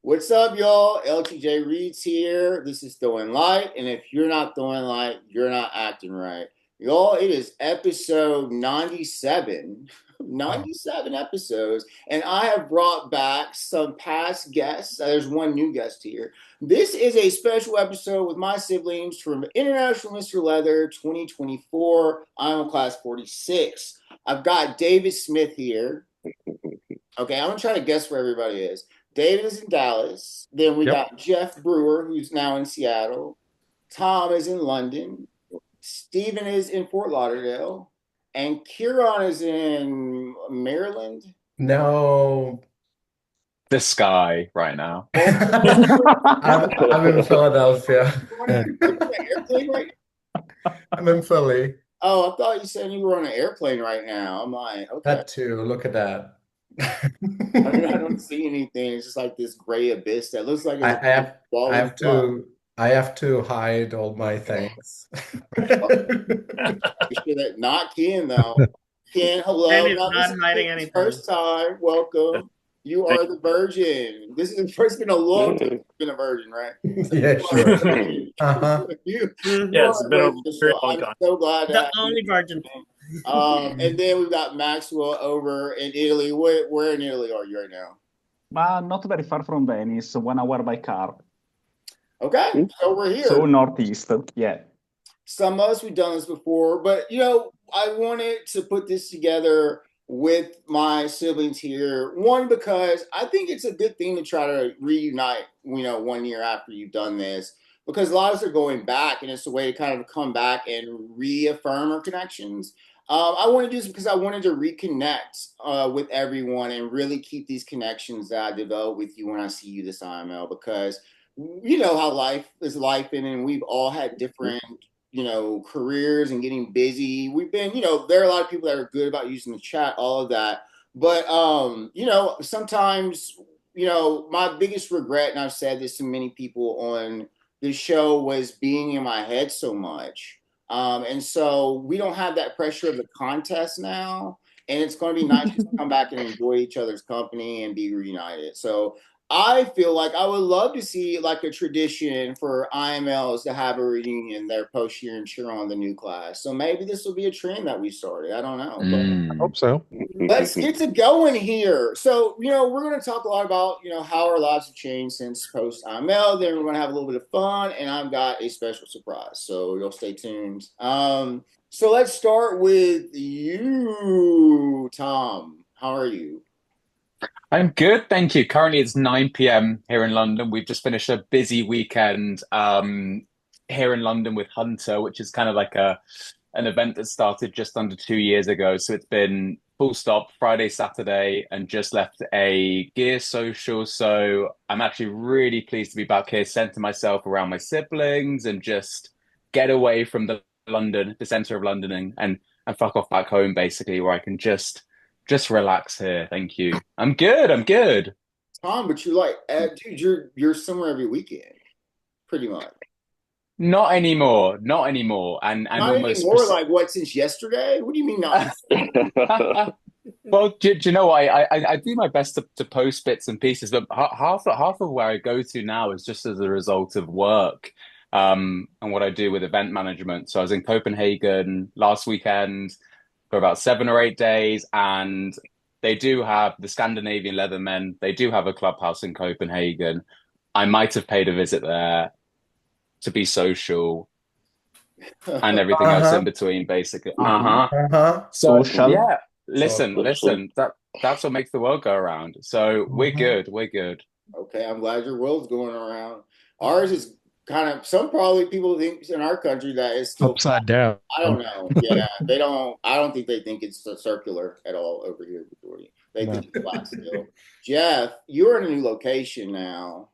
What's up, y'all? LTJ Reed's here. This is Throwing Light, and if you're not throwing light, you're not acting right. Y'all, it is episode 97. Wow. 97 episodes, and I have brought back some past guests. There's one new guest here. This is a special episode with my siblings from International Mr. Leather 2024 IML Class 46. I've got David Smith here. Okay, I'm gonna try to guess where everybody is. David is in Dallas. Then we Yep. got Jeff Brewer, who's now in Seattle. Tom is in London. Stephen is in Fort Lauderdale. And Keron is in Maryland. No. The sky right now. I'm in Philadelphia. Airplane right I'm in Philly. Oh, I thought you said you were on an airplane right now. I'm like, okay. That too. Look at that. I don't see anything. It's just like this gray abyss that looks like I it's have I falling have to I have to hide all my things. sure that not Ken though. Ken, hello. Ken is Now, this not hiding Ken's anything. first time. Welcome. You are the virgin. This is first been a long time you've been a virgin, right? Yeah, sure. Uh-huh. You Yes, are a been a virgin, very so long I'm time. so glad to The have you. only virgin. And then we've got Maxwell over in Italy. Where in Italy are you right now? But not very far from Venice, 1 hour by car. Okay, so we're here. So northeast, yeah. Some of us, we've done this before, but I wanted to put this together with my siblings here. One, because I think it's a good thing to try to reunite, 1 year after you've done this, because a lot of us are going back, and it's a way to kind of come back and reaffirm our connections. I want to do this because I wanted to reconnect with everyone and really keep these connections that I develop with you when I see you this IML, because you know how life is life, and we've all had different careers and getting busy. We've been, there are a lot of people that are good about using the chat, all of that. But, sometimes, my biggest regret, and I've said this to many people on the show, was being in my head so much. And so we don't have that pressure of the contest now. And it's going to be nice to come back and enjoy each other's company and be reunited. So I feel like I would love to see like a tradition for IMLs to have a reunion there post year and cheer on the new class. So maybe this will be a trend that we started. I don't know. I hope so. Let's get to going here. So, we're going to talk a lot about, how our lives have changed since post IML. Then we're going to have a little bit of fun, and I've got a special surprise. So you'll stay tuned. So let's start with you, Tom. How are you? I'm good, thank you. Currently, it's 9 p.m. here in London. We've just finished a busy weekend here in London with Hunter, which is kind of like an event that started just under 2 years ago. So it's been full stop Friday, Saturday, and just left a gear social. So I'm actually really pleased to be back here, center myself around my siblings and just get away from the center of London and fuck off back home, basically, where I can just relax here. Thank you. I'm good. I'm good. Tom, but you're like, dude, you're somewhere every weekend, pretty much. Not anymore. Not anymore. And Not almost anymore. Like what? Since yesterday? What do you mean not? Well, do you know what? I do my best to post bits and pieces, but half of where I go to now is just as a result of work, and what I do with event management. So I was in Copenhagen last weekend for about 7 or 8 days, and they do have the Scandinavian Leathermen. They do have a clubhouse in Copenhagen. I might have paid a visit there to be social and everything else in between, basically. So Social. yeah, listen. That's what makes the world go around. So we're good. We're good. Okay, I'm glad your world's going around. Ours is kind of, some probably people think in our country that it's still Upside down. I don't know. Yeah, they don't. I don't think they think it's circular at all over here, Jordy. They think it's flat still. Jeff, you're in a new location now.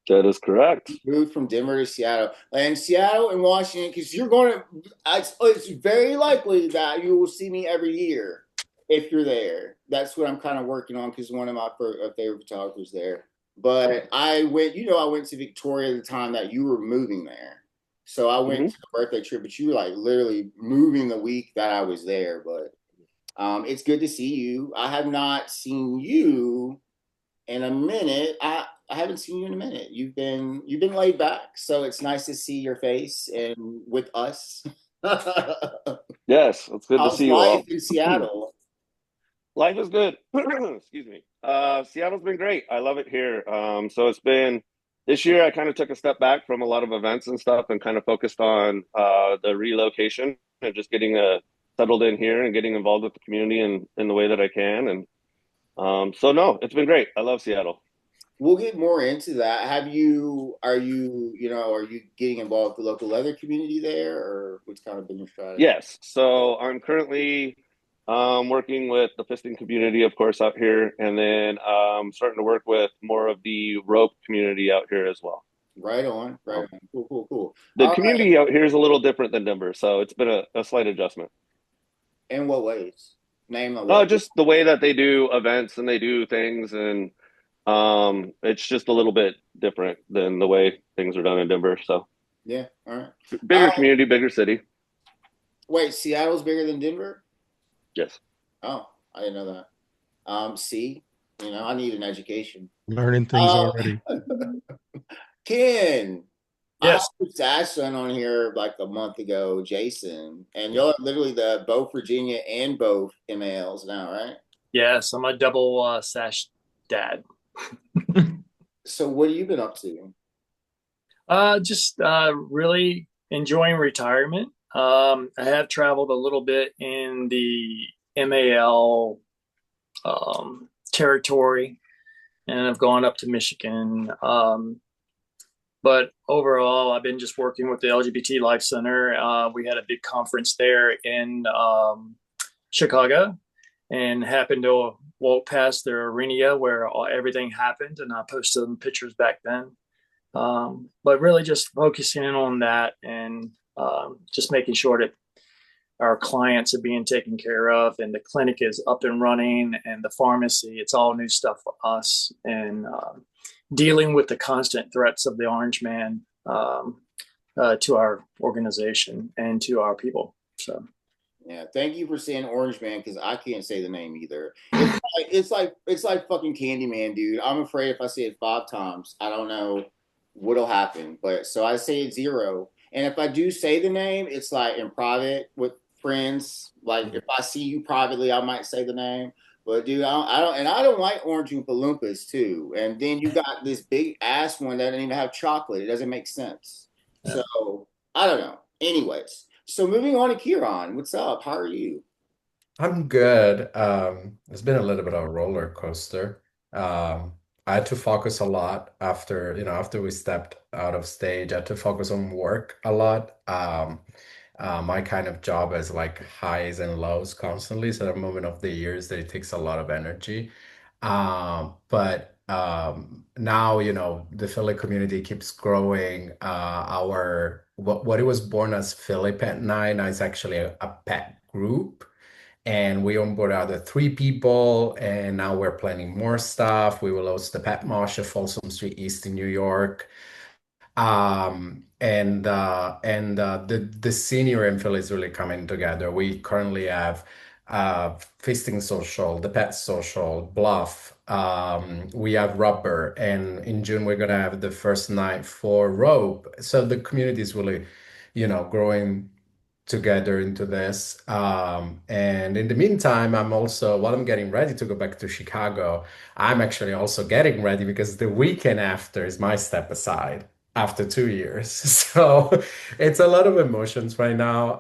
That is correct. Moved from Denver to Seattle, and Seattle and Washington, because you're going to. It's very likely that you will see me every year if you're there. That's what I'm kind of working on, because one of my favorite photographers there. But I went. I went to Victoria at the time that you were moving there. So I went to the birthday trip, but you were like literally moving the week that I was there. But it's good to see you. I have not seen you in a minute. I haven't seen you in a minute. You've been laid back, so it's nice to see your face and with us. Yes, it's good to How's see you life all. in Seattle? Life is good. Excuse me. Seattle's been great. I love it here. So it's been this year I kind of took a step back from a lot of events and stuff and kind of focused on the relocation and just getting settled in here and getting involved with the community in the way that I can. And so no, it's been great. I love Seattle. We'll get more into that. Are you getting involved with the local leather community there, or what's kind of been your strategy? Yes. So I'm currently working with the fisting community, of course, out here, and then starting to work with more of the rope community out here as well. Right on, right Um, on. Cool, cool, cool. the All right. community out here is a little different than Denver, so it's been a slight adjustment. In what ways? Name of what? Just the way that they do events and they do things, and it's just a little bit different than the way things are done in Denver. So Yeah, all right. bigger community, bigger city. Wait, Seattle's bigger than Denver? Yes. Oh, I didn't know that. See, I need an education. Learning things already. Ken, I Yes. put Ashton on here like a month ago, Jason, and y'all are literally the both Virginia and both MALs now, right? Yes, I'm a double sash dad. So what have you been up to? Just really enjoying retirement. I have traveled a little bit in the MAL territory, and I've gone up to Michigan. But overall, I've been just working with the LGBT Life Center. We had a big conference there in Chicago, and happened to walk past their arena where everything happened, and I posted some pictures back then. But really just focusing in on that and just making sure that our clients are being taken care of and the clinic is up and running and the pharmacy, it's all new stuff for us, and dealing with the constant threats of the Orange Man to our organization and to our people. So Yeah, thank you for saying Orange Man because I can't say the name either. It's like fucking Candyman, dude. I'm afraid if I say it 5 times, I don't know what'll happen. But so I say it 0, and if I do say the name, it's like in private with friends. Like if I see you privately, I might say the name. But dude, I don't like Orange Oompa Loompas too. And then you got this big ass one that doesn't even have chocolate. It doesn't make sense. Yeah. So I don't know. Anyways. So moving on to Keron, what's up? How are you? I'm good. It's been a little bit of a roller coaster. I had to focus a lot after we stepped out of stage. I had to focus on work a lot. My kind of job is like highs and lows constantly. So at the moment of the years that it takes a lot of energy. But now, the Philly community keeps growing. What it was born as Philly Pet Night now is actually a pet group. And we onboard other 3 people, and now we're planning more stuff. We will host the Pet Mosh at Folsom Street East in New York. The senior infill is really coming together. We currently have Feasting Social, the Pet Social, Bluff. We have Rubber, and in June we're gonna have the first night for Rope. So the community is really, growing together into this. And in the meantime, while I'm getting ready to go back to Chicago, I'm actually also getting ready because the weekend after is my step aside after 2 years. So it's a lot of emotions right now,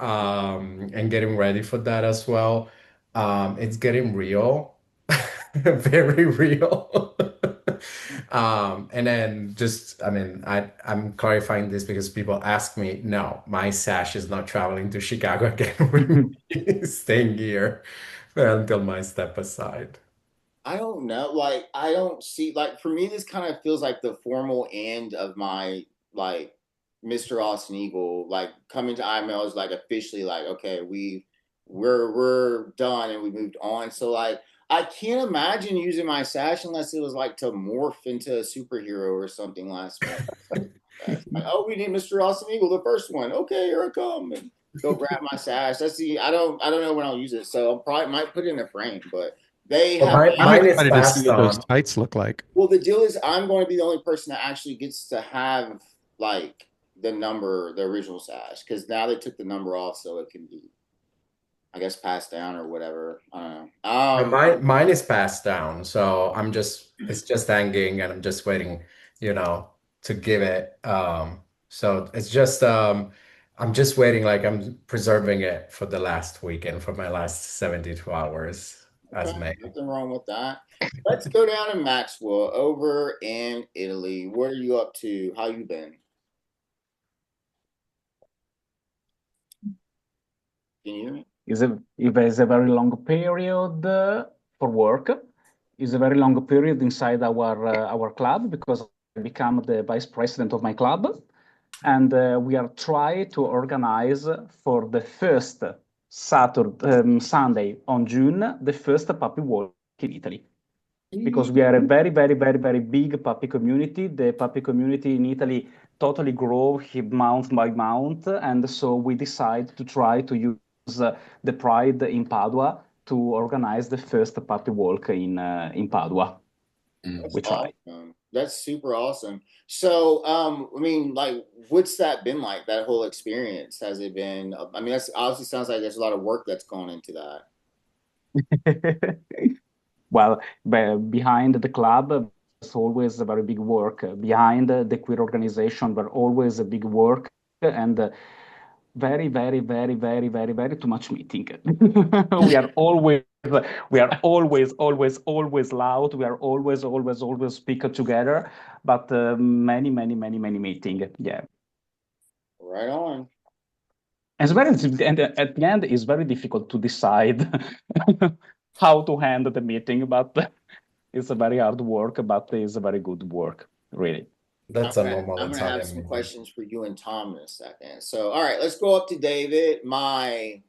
and getting ready for that as well. It's getting real, very real. And then I'm clarifying this because people ask me, no, my sash is not traveling to Chicago again. We're staying here until my step aside. I don't know. Like, I don't see, like, for me, this kind of feels like the formal end of my, like, Mr. Austin Eagle, like, coming to IML is, like, officially, like, okay, we're done and we moved on. So, like, I can't imagine using my sash unless it was, like, to morph into a superhero or something last month. Like, oh, we need Mr. Austin Eagle, the first one. Okay, here I come. And go grab my sash. I don't know when I'll use it. So I probably might put it in a frame, but They Well, have. I'm mine is excited to see passed what those on. tights look like. Well, the deal is, I'm going to be the only person that actually gets to have like the number, the original size, because now they took the number off, so it can be, I guess, passed down or whatever. I don't know. No, mine is passed down, so it's just hanging, and I'm just waiting, to give it. So it's just I'm just waiting, like I'm preserving it for the last weekend, for my last 72 hours as Okay, May. nothing wrong with that. Let's go down to Maxwell over in Italy. What are you up to? How you been? Can you hear me? If there's a very long period for work, is a very long period inside our club because I become the vice president of my club, and we are trying to organize for the first Sunday on June the first puppy walk in Italy. Because we are a very, very, very, very big puppy community. The puppy community in Italy totally grow month by month, and so we decide to try to use the Pride in Padua to organize the first puppy walk in Padua. That's We try. awesome. That's super awesome. So, I mean, like, what's that been like? That whole experience? Has it been? I mean, that's obviously sounds like there's a lot of work that's gone into that. Well, behind the club, there's always a very big work. Behind the queer organization, there's always a big work and very, very, very, very, very, very too much meeting. we are always, always loud. We are always speak together, but many, many, many, many meeting. Yeah. Right on. And at the end, it's very difficult to decide how to handle the meeting, but it's a very hard work, but it's a very good work, really. That's a normal I'm gonna have Italian some meeting. questions for you and Tom in a second. So, all right, let's go up to David. My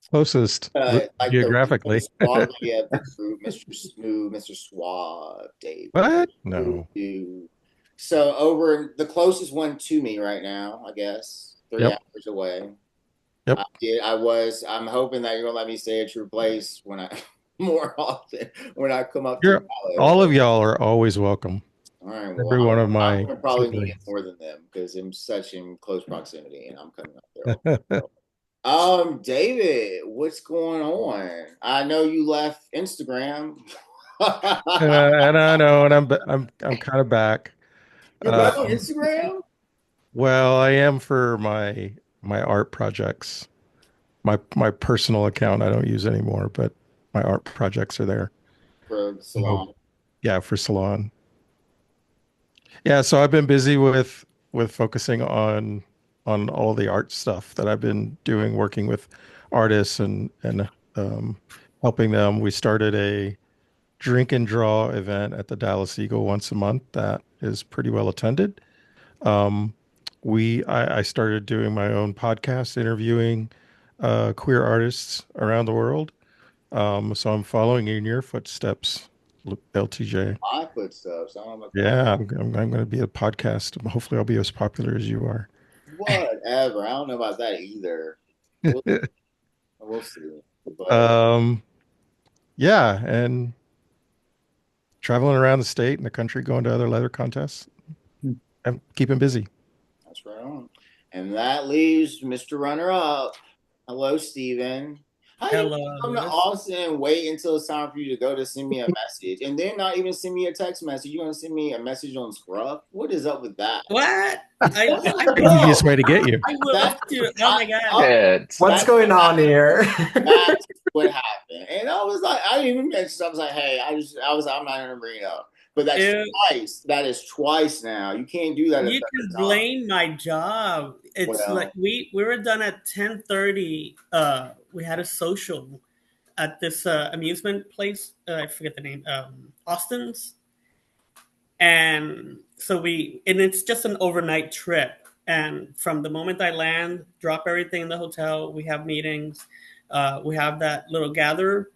Closest like geographically. the suave of the group, Mr. Smooth, Mr. Suave, David. What? No. So over the closest one to me right now, I guess 3 hours away. Yep. I'm hoping that you're gonna let me stay at your place when I more often when I come up to all of y'all are always welcome. All right, every one of my I'm probably need it more than them because I'm such in close proximity and I'm coming up there. David, what's going on? I know you left Instagram. and I know, and I'm kind of back. You're back on Instagram? Well, I am for my art projects. My personal account I don't use anymore, but my art projects are there. For salon. Yeah, for salon. Yeah, so I've been busy with focusing on all the art stuff that I've been doing, working with artists and helping them. We started a drink and draw event at the Dallas Eagle once a month that is pretty well attended. I started doing my own podcast interviewing queer artists around the world. So I'm following in your footsteps, LTJ. My footsteps. I don't know. Yeah, I'm going to be a podcast. Hopefully, I'll be as popular as you are. Whatever. I don't know about that either. We'll see. But, yeah, and traveling around the state and the country, going to other leather contests. I'm keeping busy. That's right on. And that leaves Mr. Runner Up. Hello, Steven. Hello. You come to Austin and wait until it's time for you to go to send me a message and then not even send me a text message? You're going to send me a message on Scruff? What is up with that? What? Easiest way to get you. I will have to. Oh my God. What's going on here? That's what happened. And I was like, I didn't even mention. I was like, hey, I'm not going to bring it up. But that's twice. That is twice now. You can't do that. You can blame my job. It's like we were done at 10:30. We had a social at this amusement place. I forget the name. Austin's. And so it's just an overnight trip. And from the moment I land, drop everything in the hotel. We have meetings. We have that little gather.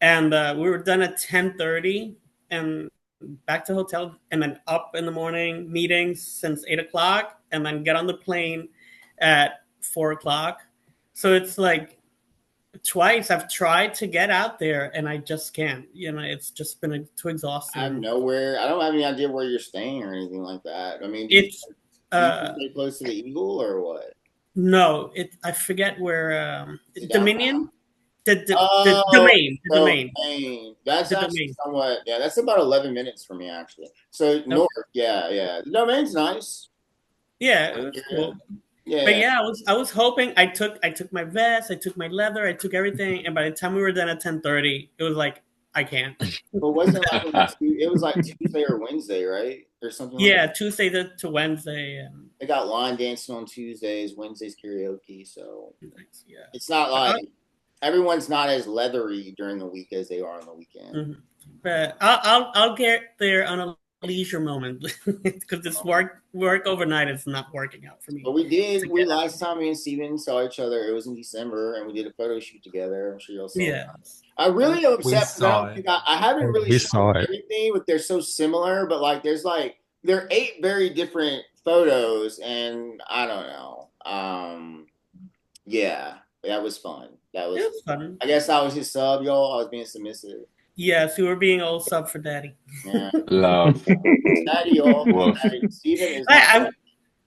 And we were done at 10:30 and back to hotel and then up in the morning, meetings since 8 o'clock, and then get on the plane at 4 o'clock. So it's like twice. I've tried to get out there, and I just can't. It's just been too exhausting. I have nowhere. I don't have any idea where you're staying or anything like that. I mean, It's do you stay close to the Eagle or what? No, I forget where Dominion. The domain. domain. That's the actually domain. somewhat. Yeah, that's about 11 minutes from me actually. So north. Yeah. The domain's nice. Yeah, it's cool. Yeah. But yeah, I was hoping. I took my vest, I took my leather, I took everything, and by the time we were done at 10:30, it was like I can't. But wasn't it was like Tuesday or Wednesday, right, or something? Yeah, like that? Tuesday to Wednesday. They got line dancing on Tuesdays, Wednesdays karaoke. So yeah, it's not like everyone's not as leathery during the week as they are on the weekend. Mm-hmm. But I'll get there on a leisure moment because this work overnight is not working out for me. But last time me and Steven saw each other, it was in December, and we did a photo shoot together. I'm sure y'all saw it. I really upset because I haven't really shown everything, but they're so similar. But like, there are 8 very different photos, and I don't know. Yeah, that was fun. It was fun. I guess I was his sub, y'all. I was being submissive. Yes, you were being old sub for daddy. Yeah. Love. Daddy, y'all. Steven is not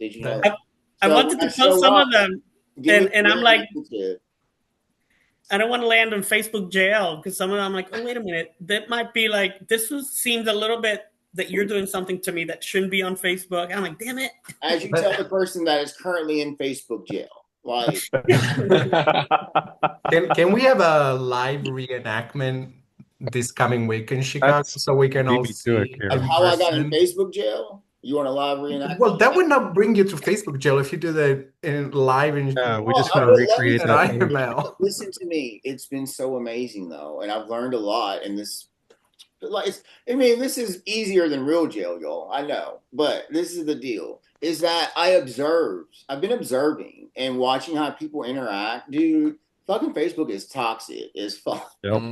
Did you know that? I wanted to post some of them, and I'm like, I don't want to land on Facebook jail because some of them I'm like, oh, wait a minute. That might be like, seems a little bit that you're doing something to me that shouldn't be on Facebook. I'm like, damn it. As you tell the person that is currently in Facebook jail. Like, can we have a live reenactment this coming week in Chicago so we can all see how I got in Facebook jail? You want a live reenactment? Well, that would not bring you to Facebook jail if you do that in live. We just want to recreate that. IML. Listen to me. It's been so amazing though, and I've learned a lot. And this is easier than real jail, y'all. I know, but this is the deal: is that I've been observing and watching how people interact. Dude, fucking Facebook is toxic as fuck. Yep.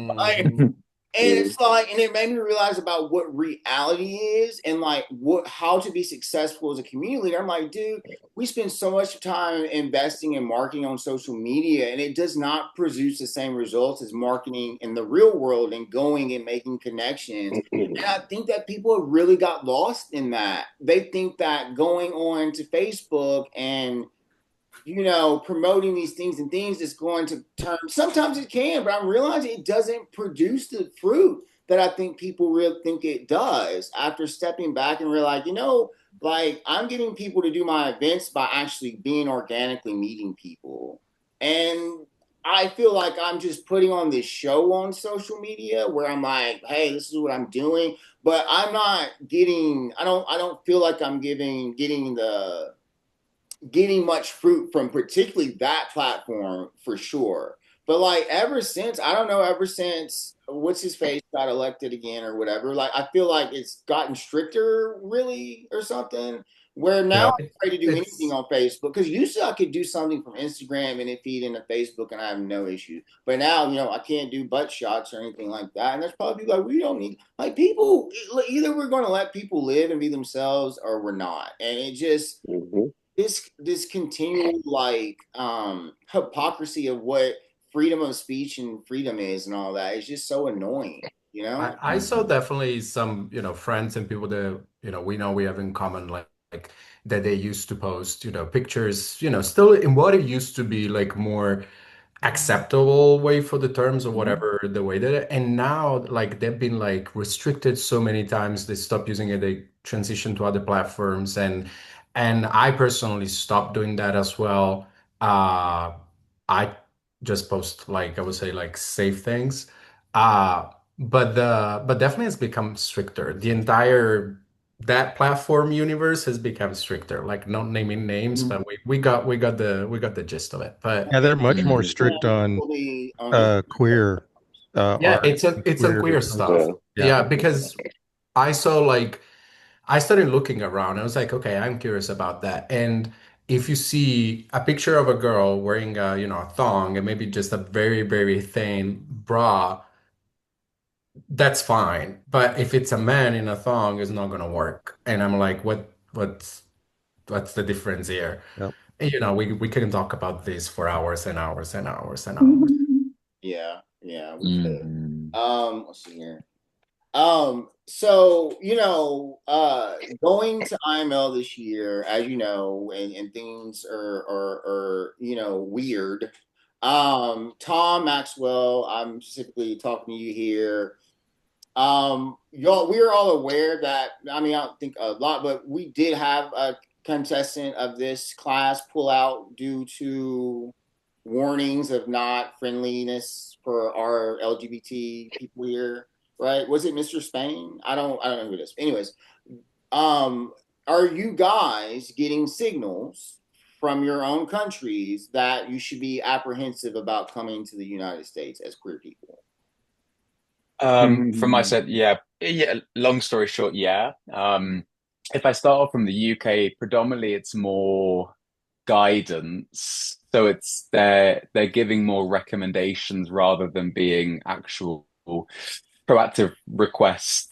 And it's like, and it made me realize about what reality is and like how to be successful as a community leader. I'm like, dude, we spend so much time investing in marketing on social media, and it does not produce the same results as marketing in the real world and going and making connections. And I think that people have really got lost in that. They think that going on to Facebook and promoting these things is going to turn. Sometimes it can, but I'm realizing it doesn't produce the fruit that I think people really think it does. After stepping back and realize, like I'm getting people to do my events by actually being organically meeting people. And I feel like I'm just putting on this show on social media where I'm like, hey, this is what I'm doing. But I'm not getting, I don't feel like I'm getting much fruit from particularly that platform for sure. But like ever since what's his face got elected again or whatever, like I feel like it's gotten stricter really or something where now I'm afraid to do anything on Facebook because usually I could do something from Instagram and it feed into Facebook and I have no issue. But now, I can't do butt shots or anything like that. And there's probably like, we don't need like people, either we're going to let people live and be themselves or we're not. And it just, this continual like hypocrisy of what freedom of speech and freedom is and all that is just so annoying. I saw definitely some friends and people that we have in common like that they used to post pictures still in what it used to be like more acceptable way for the terms or whatever the way that and now like they've been like restricted so many times they stop using it, they transition to other platforms and I personally stopped doing that as well. I just post like I would say like safe things. But definitely it's become stricter. The entire that platform universe has become stricter. Like not naming names, but we got the gist of it. But yeah, they're much more strict on queer. It's on queer stuff. Yeah, because I saw like. I started looking around. I was like, okay, I'm curious about that. And if you see a picture of a girl wearing a thong and maybe just a very, very thin bra, that's fine. But if it's a man in a thong, it's not gonna work. And I'm like, what's the difference here? Yep. And, we can talk about this for hours and hours and hours and hours. Yeah, we could. Mm. Let's see here. So going to IML this year, as you know, and things are weird. Tom Maxwell, I'm specifically talking to you here. Y'all, we're all aware that, I mean, I don't think a lot, but we did have a contestant of this class pull out due to warnings of not friendliness for our LGBT people here, right? Was it Mr. Spain? I don't know who it is. Anyways, are you guys getting signals from your own countries that you should be apprehensive about coming to the United States as queer people? From my side, yeah. Long story short, yeah. If I start off from the UK, predominantly it's more guidance. So they're giving more recommendations rather than being actual proactive requests,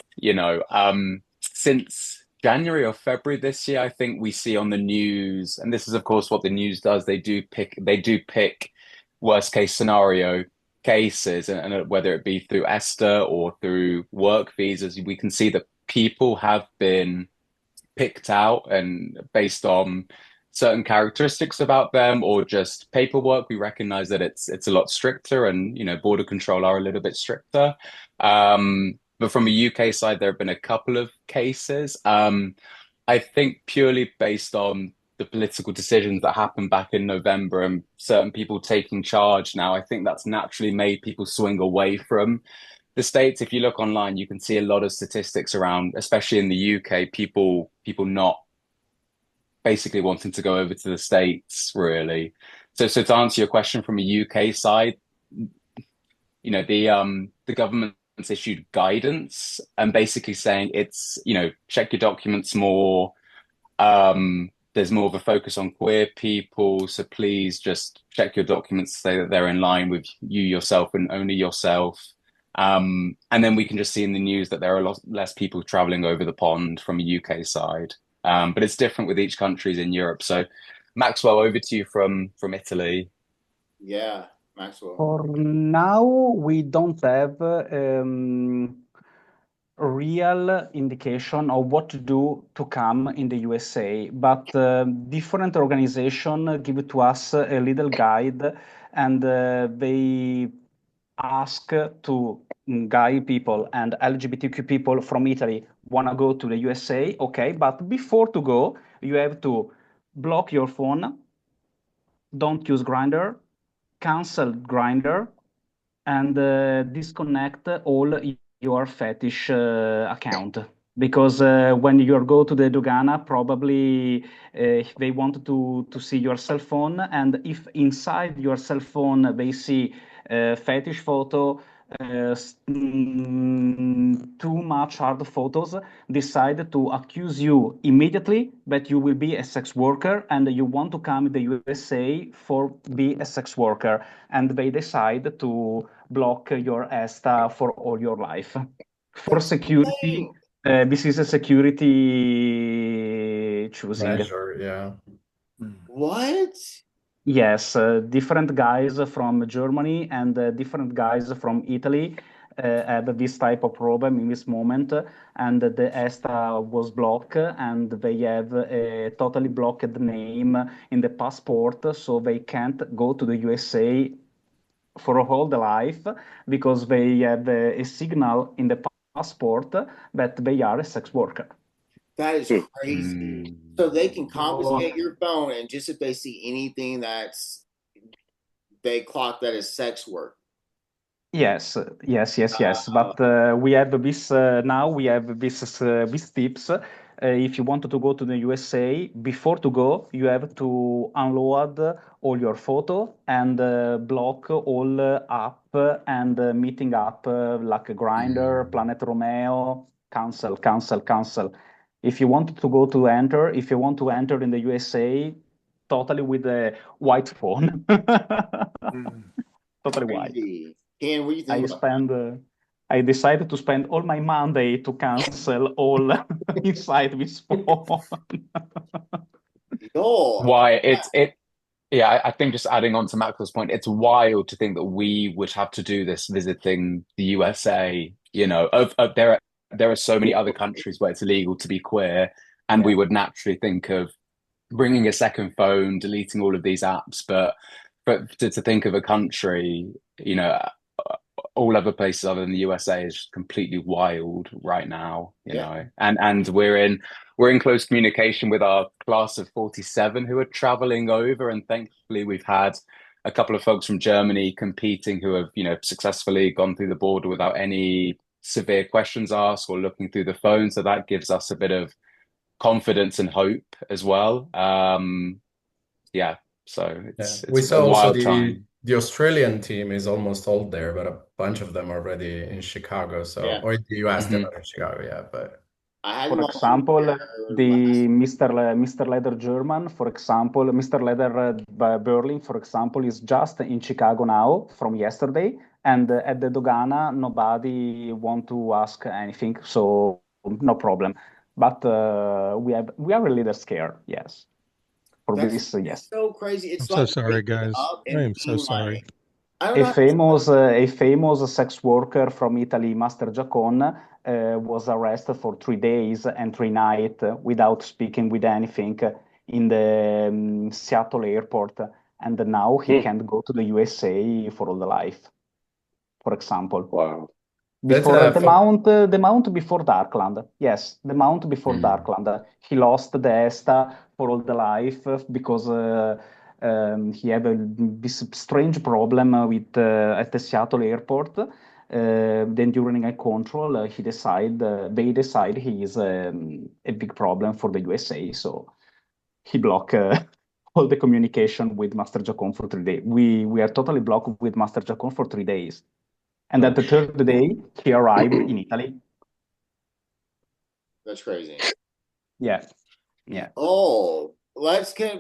Since January or February this year, I think we see on the news, and this is of course what the news does, they do pick worst case scenario cases, and whether it be through ESTA or through work visas, we can see that people have been picked out and based on certain characteristics about them or just paperwork. We recognize that it's a lot stricter, and border control are a little bit stricter. But from a UK side, there have been a couple of cases. I think purely based on the political decisions that happened back in November and certain people taking charge now, I think that's naturally made people swing away from the States. If you look online, you can see a lot of statistics around, especially in the UK, people not basically wanting to go over to the States, really. So to answer your question from a UK side, the government's issued guidance and basically saying it's, check your documents more. There's more of a focus on queer people, so please just check your documents to say that they're in line with you yourself and only yourself. And then we can just see in the news that there are a lot less people traveling over the pond from a UK side. But it's different with each countries in Europe. So Maxwell, over to you from Italy. Yeah, Maxwell. For now, we don't have real indication of what to do to come in the USA, but different organizations give to us a little guide, and they ask to gay people and LGBTQ people from Italy want to go to the USA, okay, but before to go, you have to block your phone, don't use Grindr, cancel Grindr, and disconnect all your fetish account. Because when you go to the Dogana, probably they want to see your cell phone, and if inside your cell phone they see fetish photo, too much hard photos, decide to accuse you immediately that you will be a sex worker and you want to come to the USA for be a sex worker, and they decide to block your ESTA for all your life. For security, this is a security choosing. Measure, yeah. What? Yes, different guys from Germany and different guys from Italy had this type of problem in this moment, and the ESTA was blocked, and they have a totally blocked name in the passport, so they can't go to the USA for all the life because they have a signal in the passport that they are a sex worker. That is crazy. So they can confiscate your phone, and just if they see anything they clock that as sex work. Yes. But we have this now. We have these tips. If you want to go to the USA, before to go, you have to unload all your photo and block all app and meeting app like Grindr, Planet Romeo. Cancel. If you want to if you want to enter in the USA, totally with a white phone, totally white. Ken, what do you think I decided to spend all my Monday to cancel all inside this phone. Why? Yeah, I think just adding on to Maxwell's point, it's wild to think that we would have to do this visiting the USA. You know, there are so many other countries where it's illegal to be queer, and we would naturally think of bringing a second phone, deleting all of these apps. But to think of a country, you know, all other places other than the USA is completely wild right now, you know. And we're in close communication with our class of 47 who are traveling over, and thankfully we've had a couple of folks from Germany competing who have, you know, successfully gone through the border without any severe questions asked or looking through the phone. So that gives us a bit of confidence and hope as well. Yeah, so it's saw a also wild time. the Australian team is almost all there, but a bunch of them are already in Chicago. So or in the US, they're not in Chicago, but for example, the Mr. Leather German, for example, Mr. Leather Berlin, for example, is just in Chicago now from yesterday, and at the Dogana, nobody want to ask anything, so no problem. But we are a little scared, yes. For this, yes. So crazy. It's I'm so sorry, guys. I am so sorry. A famous sex worker from Italy, Master Giacon, was arrested for 3 days and 3 nights without speaking with anything in the Seattle airport, and now he can't go to the USA for all the life. For example, wow. Before the mount before Darkland, yes, the mount before Darkland. He lost the ESTA for all the life because he had this strange problem with at the Seattle airport. Then during a control, they decide he is a big problem for the USA, so he blocked all the communication with Master Jacon for 3 days. We are totally blocked with Master Jacon for 3 days. And at the third day, he arrived in Italy. That's crazy. Yeah. Oh,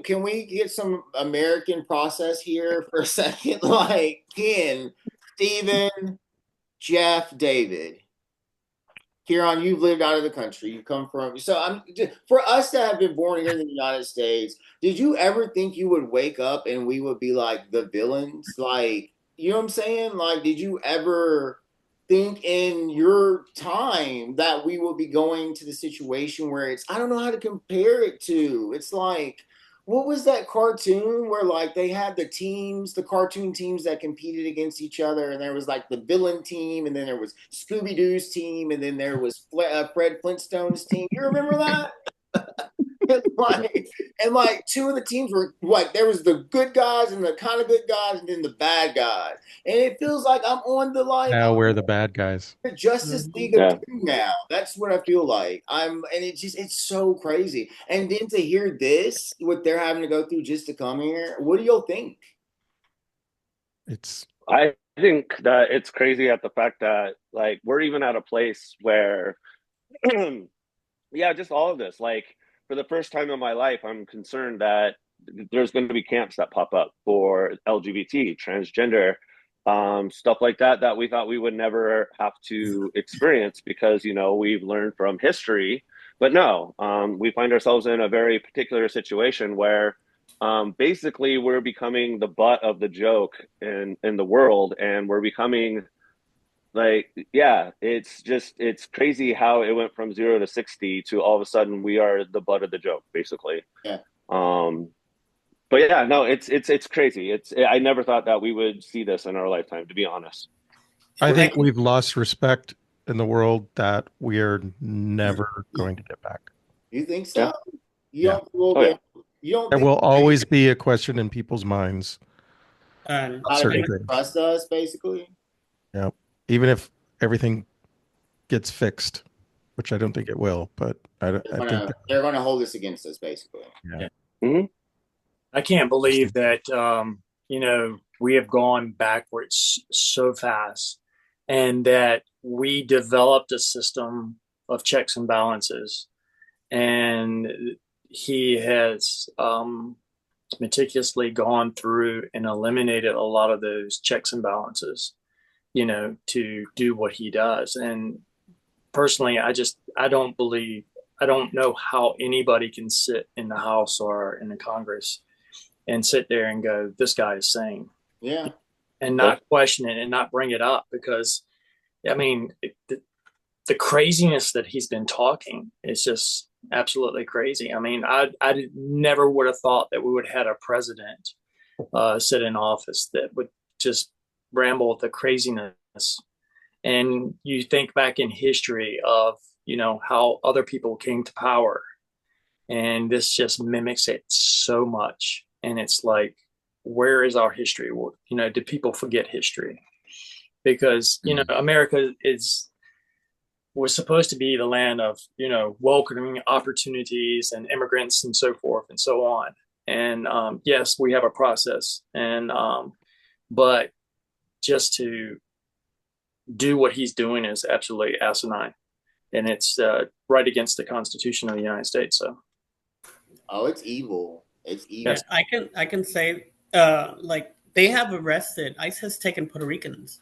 can we get some American process here for a second? Like Ken, Steven, Jeff, David. Keron, you've lived out of the country. You come from for us to have been born here in the United States. Did you ever think you would wake up and we would be like the villains? Like, you know what I'm saying? Like, did you ever think in your time that we will be going to the situation where I don't know how to compare it to. It's like, what was that cartoon where like they had the cartoon teams that competed against each other, and there was like the villain team, and then there was Scooby-Doo's team, and then there was Fred Flintstone's team. You remember that? and like two of the teams were like, there was the good guys and the kind of good guys, and then the bad guys. And it feels like I'm on the now we're the bad guys. The Justice League of Doom now. That's what I feel like. And it's so crazy. And then to hear this, what they're having to go through just to come here, what do y'all think? I think that it's crazy at the fact that like we're even at a place where just all of this, like for the first time in my life, I'm concerned that there's going to be camps that pop up for LGBT, transgender, stuff like that we thought we would never have to experience because, you know, we've learned from history. But no, we find ourselves in a very particular situation where basically we're becoming the butt of the joke in the world, and we're becoming like, it's crazy how it went from 0 to 60 to all of a sudden we are the butt of the joke, basically. But yeah, no, it's crazy. I never thought that we would see this in our lifetime, to be honest. I think we've lost respect in the world that we are never going to get back. You think so? You don't there will always be a question in people's minds. How to trust us, basically. Yeah. Even if everything gets fixed, which I don't think it will, but I think they're going to hold this against us, basically. Yeah. Mm-hmm. I can't believe that, you know, we have gone backwards so fast, and that we developed a system of checks and balances. And he has meticulously gone through and eliminated a lot of those checks and balances, you know, to do what he does. And personally, I don't know how anybody can sit in the House or in the Congress and sit there and go, this guy is sane. Yeah. And not question it and not bring it up, because, I mean, the craziness that he's been talking is just absolutely crazy. I mean, I never would have thought that we would have had a president sit in office that would just ramble with the craziness. And you think back in history of, you know, how other people came to power, and this just mimics it so much. And it's like, where is our history? You know, do people forget history? Because, you know, America was supposed to be the land of, you know, welcoming opportunities and immigrants and so forth and so on. And yes, we have a process, and but just to do what he's doing is absolutely asinine, and it's right against the Constitution of the United States. So, oh, it's evil. It's evil. Yes, I can say, like, they have arrested, ICE has taken Puerto Ricans,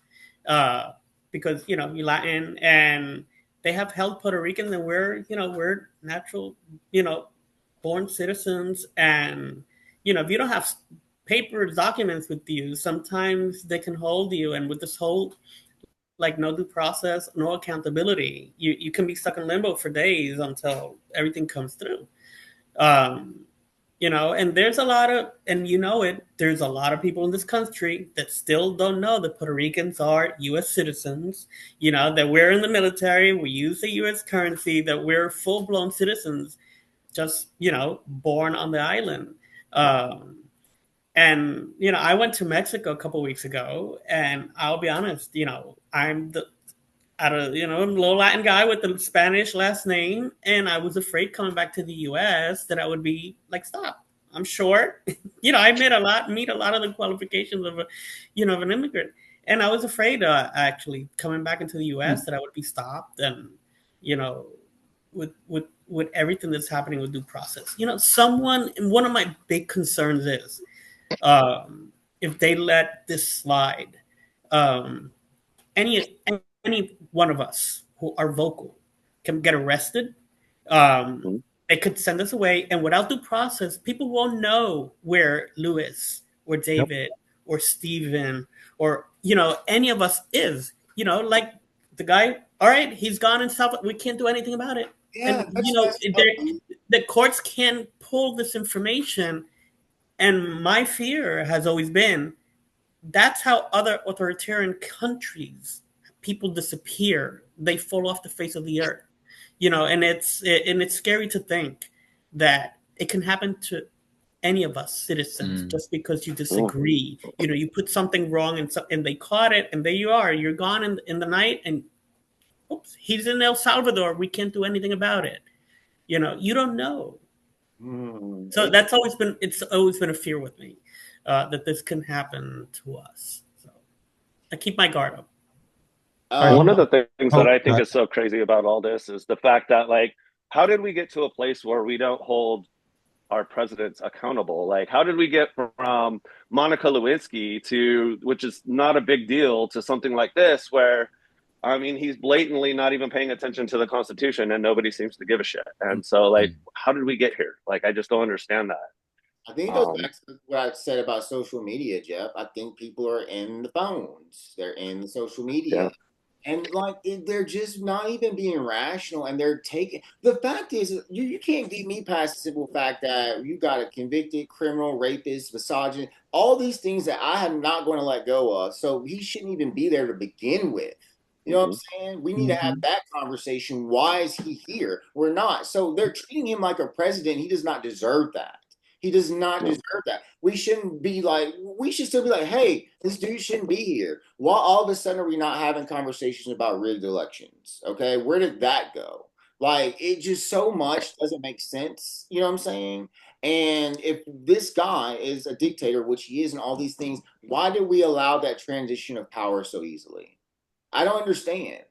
because, you know, you're Latin, and they have held Puerto Ricans, and we're natural, you know, born citizens. And, you know, if you don't have paper documents with you, sometimes they can hold you. And with this whole, like, no due process, no accountability, you can be stuck in limbo for days until everything comes through. You know, and there's a lot of, and you know it, there's a lot of people in this country that still don't know that Puerto Ricans are U.S. citizens, you know, that we're in the military, we use the U.S. currency, that we're full-blown citizens, just, you know, born on the island. And, you know, I went to Mexico a couple of weeks ago, and I'll be honest, you know, I'm you know, low Latin guy with the Spanish last name, and I was afraid coming back to the U.S. that I would be like, stop, I'm short. You know, I meet a lot of the qualifications of of an immigrant, and I was afraid, actually coming back into the U.S. that I would be stopped, and, you know, with everything that's happening with due process. You know, one of my big concerns is, if they let this slide, any one of us who are vocal can get arrested. They could send us away, and without due process, people won't know where Louis or David or Steven or, you know, any of us is. You know, like the guy, all right, he's gone and stuff. We can't do anything about it. Yeah, And, you know, the courts can pull this information. And my fear has always been, that's how other authoritarian countries, people disappear. They fall off the face of the earth, you know, and it's scary to think that it can happen to any of us citizens just because you disagree. You know, you put something wrong, and they caught it, and there you are. You're gone in the night, and oops, he's in El Salvador. We can't do anything about it. You know, you don't know. So it's always been a fear with me, that this can happen to us. So I keep my guard up. One of the things that I think is so crazy about all this is the fact that, like, how did we get to a place where we don't hold our presidents accountable? Like, how did we get from Monica Lewinsky to, which is not a big deal, to something like this, where, I mean, he's blatantly not even paying attention to the Constitution and nobody seems to give a shit. And so, like, how did we get here? Like, I just don't understand that. I think it goes back to what I said about social media, Jeff. I think people are in the phones. They're in the social media. Yeah. And, like, they're just not even being rational, and they're taking – the fact is, you can't get me past the simple fact that you got a convicted criminal, rapist, misogynist, all these things that I am not going to let go of. So he shouldn't even be there to begin with. You know what I'm saying? We need to have that conversation. Why is he here? We're not. So they're treating him like a president. He does not deserve that. He does not deserve that. We shouldn't be like, we should still be like, hey, this dude shouldn't be here. Why all of a sudden are we not having conversations about rigged elections? Okay, where did that go? Like, it just so much doesn't make sense. You know what I'm saying? And if this guy is a dictator, which he is, and all these things, why did we allow that transition of power so easily? I don't understand.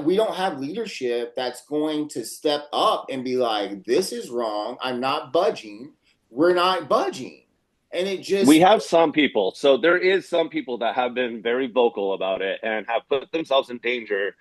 We don't have leadership that's going to step up and be like, this is wrong. I'm not budging. We're not budging. And it just... We have some people. So there is some people that have been very vocal about it and have put themselves in danger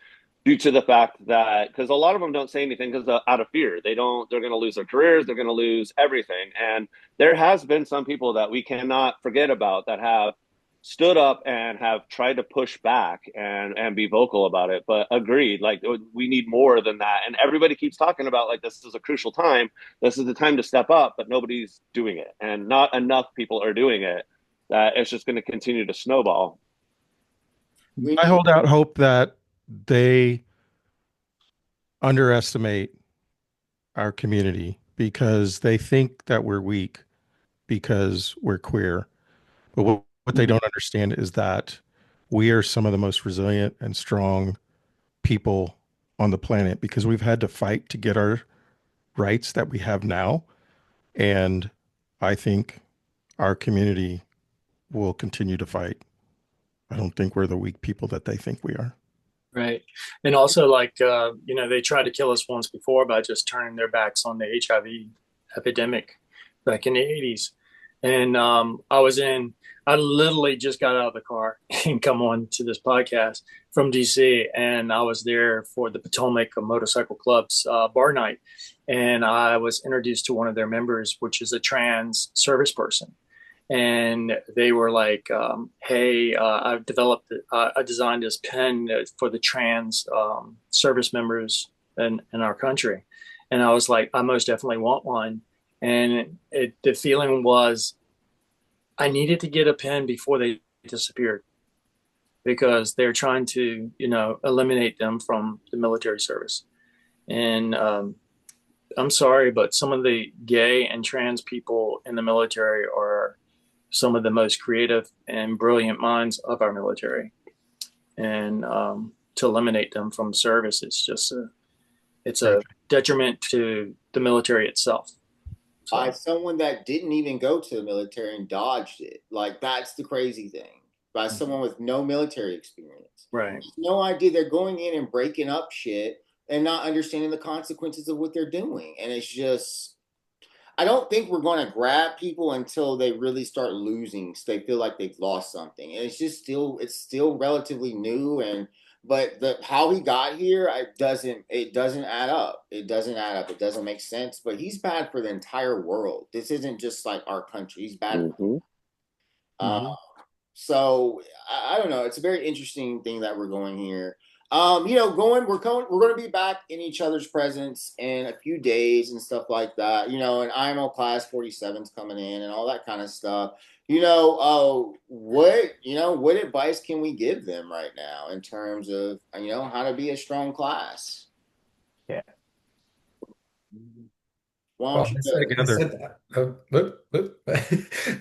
due to the fact that because a lot of them don't say anything because out of fear they're going to lose their careers, they're going to lose everything. And there has been some people that we cannot forget about that have stood up and have tried to push back and be vocal about it. But agreed, like we need more than that. And everybody keeps talking about like this is a crucial time, this is the time to step up, but nobody's doing it, and not enough people are doing it, that it's just going to continue to snowball. I hold out hope that they underestimate our community because they think that we're weak because we're queer. But what they don't understand is that we are some of the most resilient and strong people on the planet because we've had to fight to get our rights that we have now. And I think our community will continue to fight. I don't think we're the weak people that they think we are. Right. And also, like, they tried to kill us once before by just turning their backs on the HIV epidemic back in the 80s. And I literally just got out of the car and come on to this podcast from DC. And I was there for the Potomac Motorcycle Club's bar night. And I was introduced to one of their members, which is a trans service person. And they were like, hey, I designed this pen for the trans service members in our country. And I was like, I most definitely want one. And the feeling was I needed to get a pen before they disappeared because they're trying to, eliminate them from the military service. And I'm sorry, but some of the gay and trans people in the military are some of the most creative and brilliant minds of our military. And to eliminate them from service, it's a detriment to the military itself. So. By someone that didn't even go to the military and dodged it. Like, that's the crazy thing. By someone with no military experience. Right. No idea. They're going in and breaking up shit and not understanding the consequences of what they're doing. And it's just, I don't think we're going to grab people until they really start losing. So they feel like they've lost something. And it's still relatively new. But how he got here, it doesn't add up. It doesn't add up. It doesn't make sense. But he's bad for the entire world. This isn't just like our country. He's bad. So I don't know. It's a very interesting thing that we're going here. We're going to be back in each other's presence in a few days and stuff like that. And IML Class 47's coming in and all that kind of stuff. What advice can we give them right now in terms of, how to be a strong class? Yeah. Well,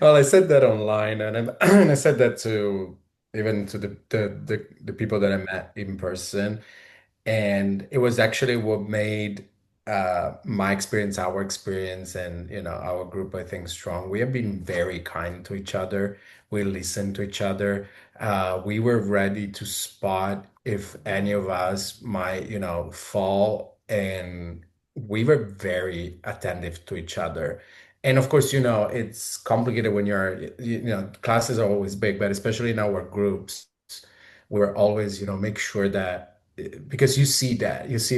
I said that online, and I said that to the people that I met in person, and it was actually what made my experience, our experience, and our group, I think, strong. We have been very kind to each other. We listen to each other. We were ready to spot if any of us might, fall, and we were very attentive to each other. And of course, it's complicated when classes are always big, but especially in our groups, we're always, make sure that because you see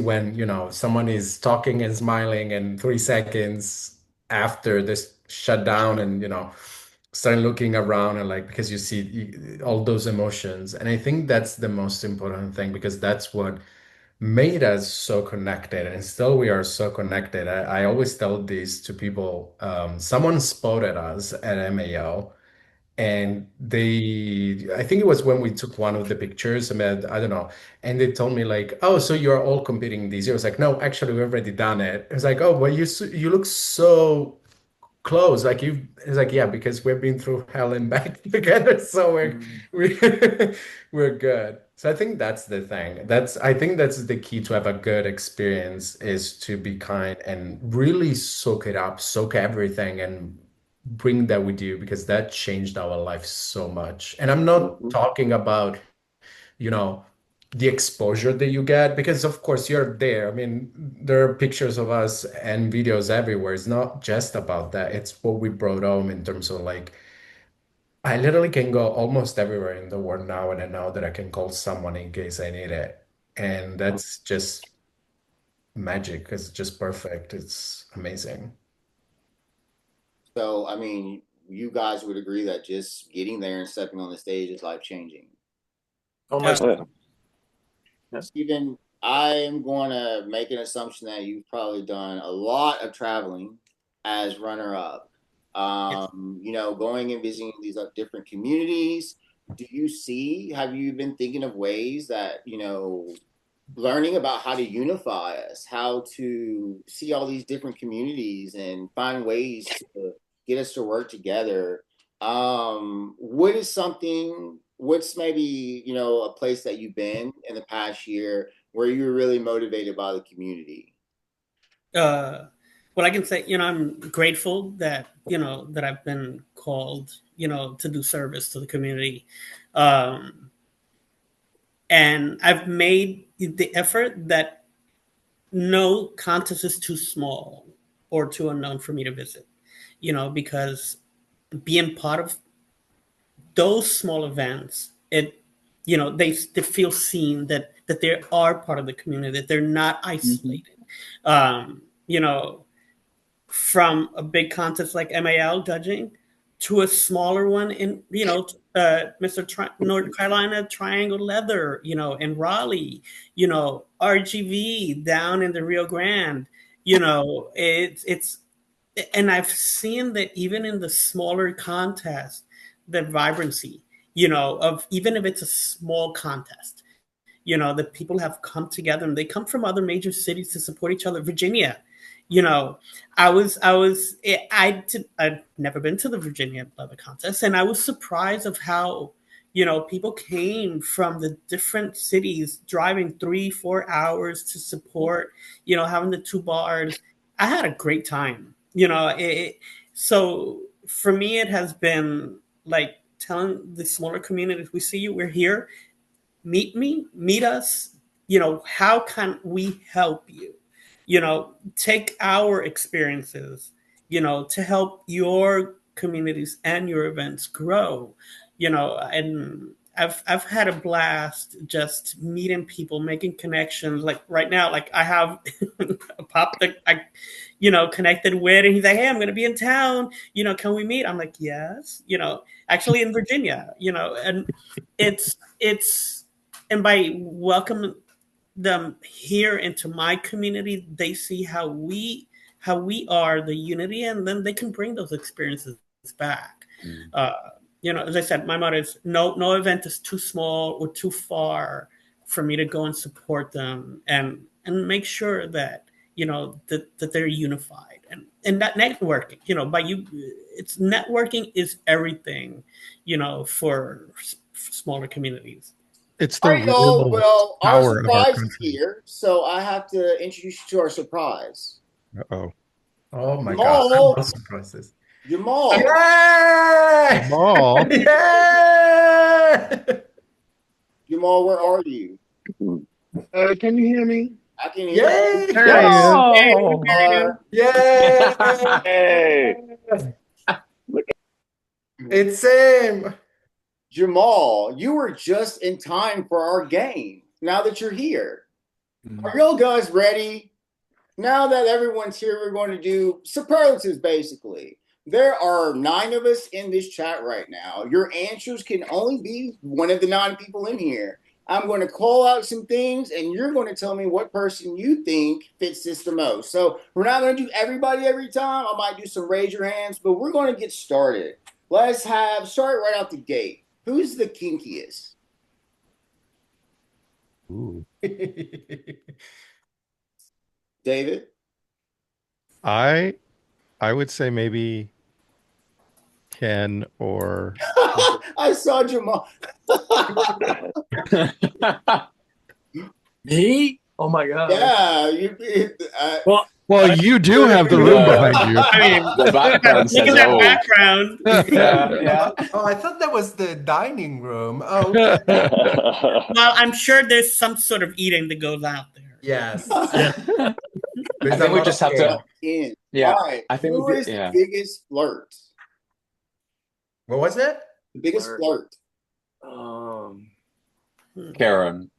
when, someone is talking and smiling and 3 seconds after this shut down and, start looking around and like, because you see all those emotions. And I think that's the most important thing because that's what made us so connected, and still we are so connected. I always tell this to people. Someone spotted us at MAO, and I think it was when we took one of the pictures. I mean, I don't know, and they told me like, "Oh, so you're all competing this year?" I was like, "No, actually, we've already done it." It was like, "Oh, well, you look so close, like you." It's like, yeah, because we've been through hell and back together, so we're good. So I think that's the thing. I think that's the key to have a good experience is to be kind and really soak it up, soak everything, and bring that with you because that changed our life so much. And I'm not talking about, the exposure that you get because of course you're there. I mean, there are pictures of us and videos everywhere. It's not just about that. It's what we brought home in terms of like, I literally can go almost everywhere in the world now, and I know that I can call someone in case I need it. And that's just magic. It's just perfect. It's amazing. So, I mean, you guys would agree that just getting there and stepping on the stage is life-changing. Oh my Yeah. Stephen, I'm going to make an assumption that you've probably done a lot of traveling as runner-up. You know, going and visiting these different communities. Have you been thinking of ways that, you know, learning about how to unify us, how to see all these different communities and find ways to get us to work together? What's maybe, you know, a place that you've been in the past year where you were really motivated by the community? Well, I can say, you know, I'm grateful that, you know, that I've been called, you know, to do service to the community. And I've made the effort that no contest is too small or too unknown for me to visit, you know, because being part of those small events, it, you know, they feel seen, that they are part of the community, that they're not isolated. You know, from a big contest like MAL judging to a smaller one in, you know, North Carolina Triangle Leather, you know, in Raleigh, you know, RGV down in the Rio Grande, you know, it's and I've seen that even in the smaller contest, the vibrancy, you know, of even if it's a small contest, you know, the people have come together and they come from other major cities to support each other. Virginia, you know, I'd never been to the Virginia Leather Contest, and I was surprised of how, you know, people came from the different cities, driving 3-4 hours to support, you know, having the two bars. I had a great time, you know. So for me, it has been like telling the smaller communities, we see you, we're here, meet us, you know, how can we help you, you know, take our experiences, you know, to help your communities and your events grow, you know. And I've had a blast just meeting people, making connections. Like right now, like I have a pop that I, you know, connected with, and he's like, "Hey, I'm going to be in town. You know, can we meet?" I'm like, "Yes." You know, actually in Virginia. You know, and it's and by welcoming them here into my community, they see how we are the unity, and then they can bring those experiences back. Uh, you know, as I said, my motto is no event is too small or too far for me to go and support them and make sure that, you know, that they're unified, and that networking, you know, it's networking is everything, you know, for smaller communities. It's All the right, y'all. real Well, our power of our surprise is country. here, so I have to introduce you to our surprise. Uh-oh. Oh my God. I Jamal, love surprises. Jamal, Yay! Jamal. Yay! Jamal, where are you? Can you hear me? I can hear Yay! you. There he Yes! is. Oh, Yay! Hey, It's him. Jamal, you were just in time for our game. Now that you're here, are y'all guys ready? Now that everyone's here, we're going to do superlatives basically. There are 9 of us in this chat right now. Your answers can only be one of the 9 people in here. I'm going to call out some things, and you're going to tell me what person you think fits this the most. So we're not going to do everybody every time. I might do some raise your hands, but we're going to get started. Let's start right out the gate. Who's the kinkiest? Ooh. David? I would say maybe Ken or I saw Jamal. Me? Oh my god. Yeah, well, you do have the room behind you. I mean, The background look at says that old. background. Yeah. Oh, I thought that was the dining room. Oh, Well, I'm sure there's some sort of eating that goes out there. yes. I There's a think we lot just of have to. in. Yeah. All right. I think Who we. is the Yeah. biggest flirt? What was it? The biggest flirt. Keron.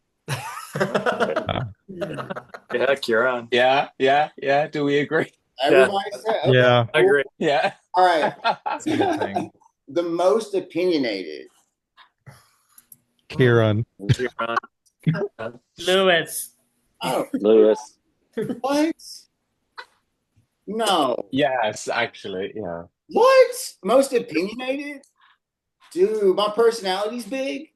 Yeah, Keron. Yeah. Do we agree? Everybody said, okay, Yeah. I agree. Yeah. all right. Same thing. The most opinionated. Keron. Keron. Lewis. Oh, Lewis. what? No. Yes, actually, yeah. What? Most opinionated? Dude, my personality's big.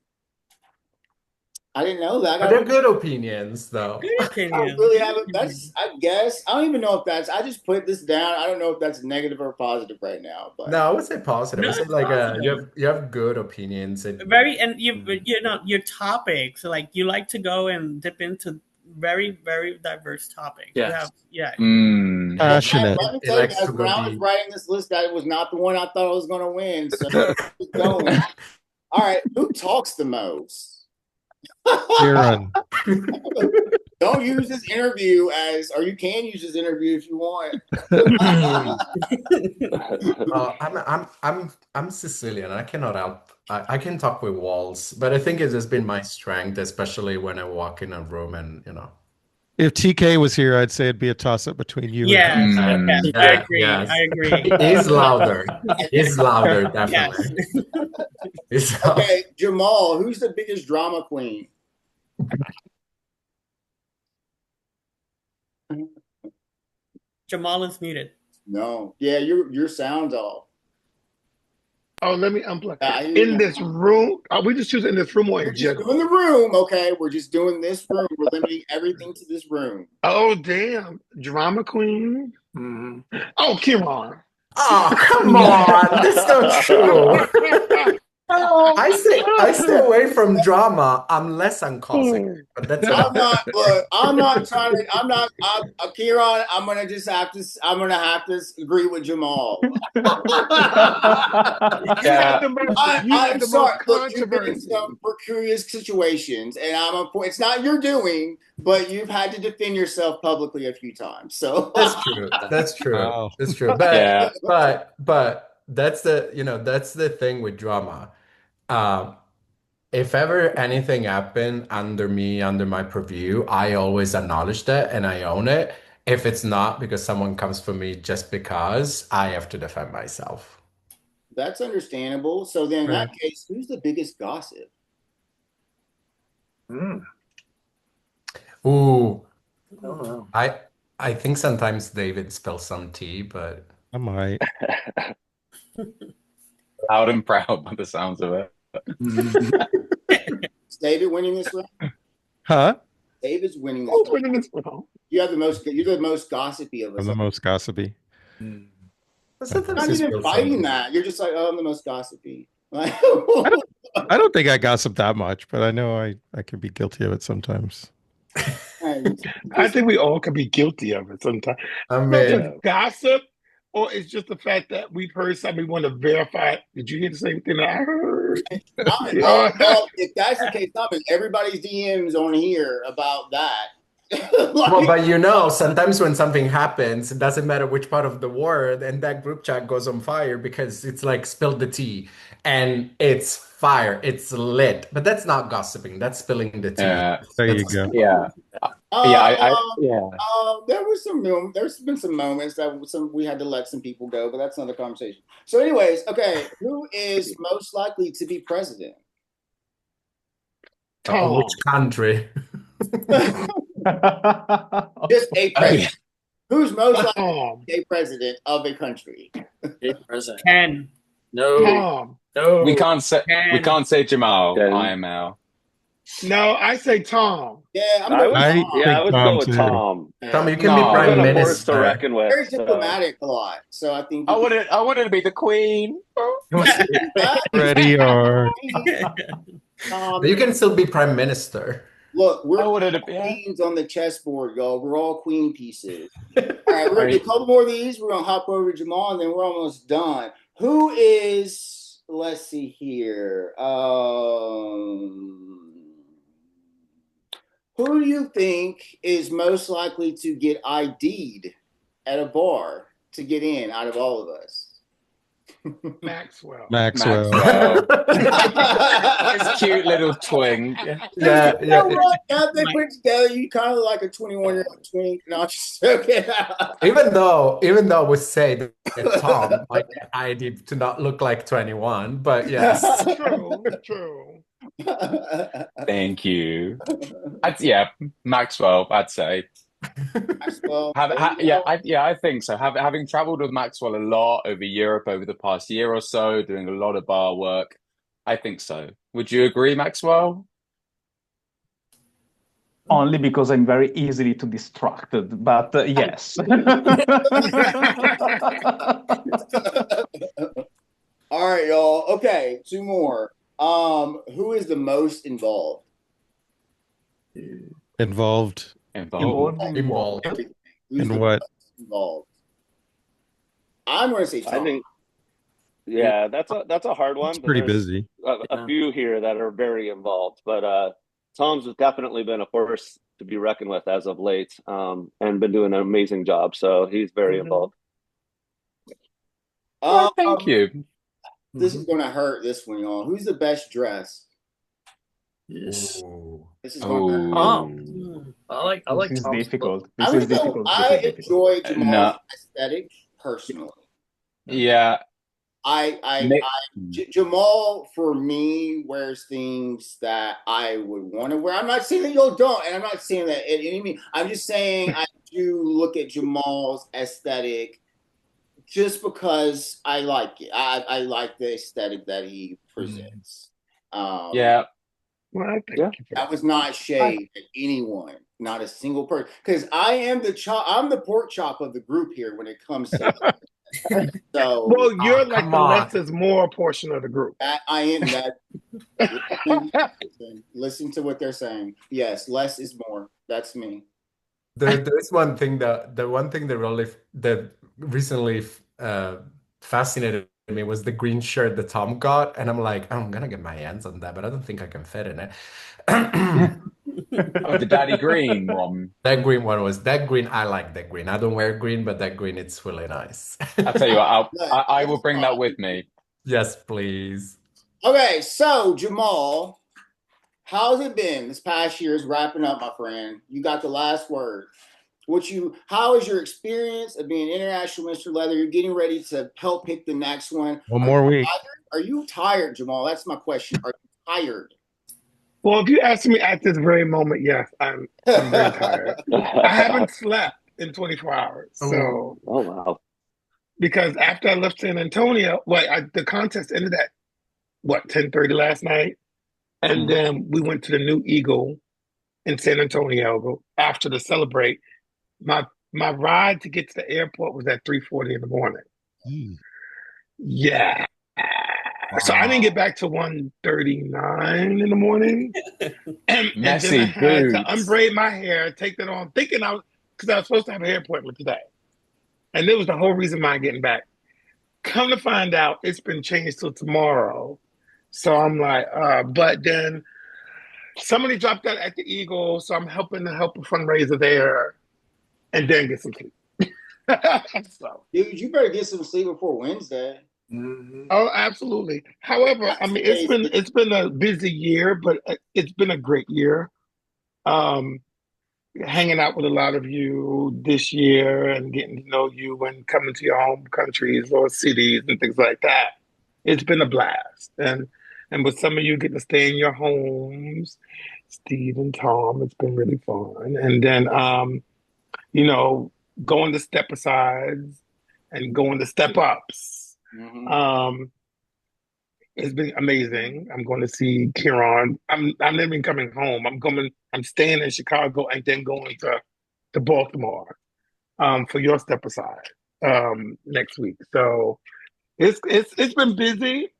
I didn't know that. But they're good opinions, though. Good I opinion. don't really have it. That's, I guess. I don't even know if that's, I just put this down. I don't know if that's negative or positive right now. But No, I would say positive. I No, would say it's like positive. you have good opinions. Very, and you know your topics. Like you like to go and dip into very, very diverse topics. Yes. You have, yeah. Passionate. let me It tell you likes guys, to when go I was deep. writing this list, that was not the one I thought I was going to win. So keep going. All right, who talks the most? Keron. Don't use this interview as, or you can use this interview if you want. I'm Sicilian. I cannot help. I can talk with walls, but I think it has been my strength, especially when I walk in a room and If TK was here, I'd say it'd be a toss-up between you Yes, and yes, Yeah, I agree. yes. I agree. He's louder. He's louder, definitely. Yes. He's louder. Okay, Jamal, who's the biggest drama queen? Jamal is muted. No. Yeah, your sound's off. Oh, let me unplug. I hear In you. this room, are we just choosing this room or We're in just general? doing the room, okay? We're just doing this room. We're limiting everything to this room. Oh, damn. Drama queen. Oh, Keron. Oh, come on. That's not true. I stay away from drama unless I'm causing it. But that's I'm not. Look, I'm not trying to. I'm not. Keron, I'm gonna just have to. I'm gonna have to agree with Jamal. You have the most, I'm sorry. most Look, you've been in controversy. some precarious situations, and it's not your doing, but you've had to defend yourself publicly a few times. So That's true. That's true. Wow. That's true. But Yeah. but that's the thing with drama. If ever anything happened under my purview, I always acknowledge that and I own it. If it's not because someone comes for me just because, I have to defend myself. that's understandable. So then, in that case, who's the biggest gossip? Ooh, I don't know. I think sometimes David spills some tea, but I might. Loud and proud by the sounds of it. Is David winning this round? Huh? David's winning this Who's round. winning this round? You're the most gossipy of us. I'm the most gossipy. You're not even fighting that. You're just like, oh, I'm the most gossipy. Like, I don't think I gossip that much, but I know I can be guilty of it sometimes. I think we all can be guilty of it sometimes. I Not mean, just gossip, or it's just the fact that we've heard something, we want to verify. Did you hear the same thing that I heard? well, if that's the case, I'm in everybody's DMs on here about that. well, but sometimes when something happens, it doesn't matter which part of the word, and that group chat goes on fire because it's like spilled the tea and it's fire, it's lit. But that's not gossiping, that's spilling the tea. There you go. Yeah. There's been some moments that we had to let some people go, but that's another conversation. So, anyways, okay, who is most likely to be president? Which country? Just a president. Who's most likely to be a president of a country? A president. Ken. No. We can't say Jamal. IML. No, I say Tom. Yeah, I would go with too. Tom. Tom, you can be prime minister. To reckon with. Very diplomatic a lot, so I think I wouldn't be the queen. Ready or You can still be prime minister. Look, we're queens on the chessboard, y'all. We're all queen pieces. All right, we're gonna do a couple more of these. We're gonna hop over to Jamal, and then we're almost done. Who is? Let's see here. Who do you think is most likely to get ID'd at a bar to get in out of all of us? Maxwel. Maxwel. His cute little twink. Yeah, You know yeah. what? Now they put together, you kind of like a 21-year-old twink. No, I'm just okay. Even though we say that Tom might get ID to not look like 21, but yes. True. Thank you. Yeah, Maxwel, I'd say. Maxwel, I think so. Having traveled with Maxwell a lot over Europe over the past year or so, doing a lot of bar work, I think so. Would you agree, Maxwell? Only because I'm very easily to distracted, but yes. All right, y'all. Okay, two more. Who is the most involved? Involved Involved in what? Who's in the what? most involved? I'm going to say Tom. I think, yeah, that's a hard one. It's pretty There's busy. a few here that are very involved, but Tom's has definitely been a force to be reckoned with as of late, and been doing an amazing job. So he's very involved. Thank you. This is going to hurt this one, y'all. Who's the best dressed? Yes. This is going to hurt. I like This is Tom's difficult. look. This is difficult. I enjoy Jamal's aesthetic personally. Yeah. Jamal, for me, wears things that I would want to wear. I'm not saying that you don't, and I'm not saying that in any means. I'm just saying I do look at Jamal's aesthetic just because I like it. I like the aesthetic that he presents. Yeah. Well, that was not shade at anyone, not a single person. Because I am I'm the pork chop of the group here when it comes to. So, well, you're like the less is more portion of the group. I am that. Listen to what they're saying. Yes, less is more. That's me. There's one thing that recently fascinated me was the green shirt that Tom got, and I'm like, I'm gonna get my hands on that, but I don't think I can fit in it. Oh, the Daddy Green one. That green one was that green. I like that green. I don't wear green, but that green, it's really nice. I'll tell you what, I will bring that with me. Yes, please. Okay, so Jamal, how's it been this past year? Is wrapping up, my friend. You got the last word. How is your experience of being international Mr. Leather? You're getting ready to help pick the next one. One more week. Are you tired, Jamal? That's my question. Are you tired? Well, if you ask me at this very moment, yes, I'm very tired. I haven't slept in 24 hours. So, oh wow! Because after I left San Antonio, the contest ended at 10:30 last night, and then we went to the New Eagle in San Antonio after to celebrate. My ride to get to the airport was at 3:40 in the morning. Yeah. Wow. So I didn't get back to 1:39 in the morning. And then I had to unbraid my hair, take that on, because I was supposed to have a hair appointment today. And it was the whole reason why I'm getting back. Come to find out, it's been changed till tomorrow. So I'm like, but then somebody dropped that at the Eagle, so I'm helping a fundraiser there, and then get some sleep. So, dude, you better get some sleep before Wednesday. Mm-hmm. Oh, absolutely. However, I mean, it's been a busy year, but it's been a great year. Hanging out with a lot of you this year and getting to know you and coming to your home countries or cities and things like that. It's been a blast. And with some of you getting to stay in your homes, Steve and Tom, it's been really fun. And then, going to step asides and going to step ups. Mm-hmm. It's been amazing. I'm going to see Keron. I'm not even coming home. I'm staying in Chicago and then going to Baltimore for your step aside next week. So it's been busy,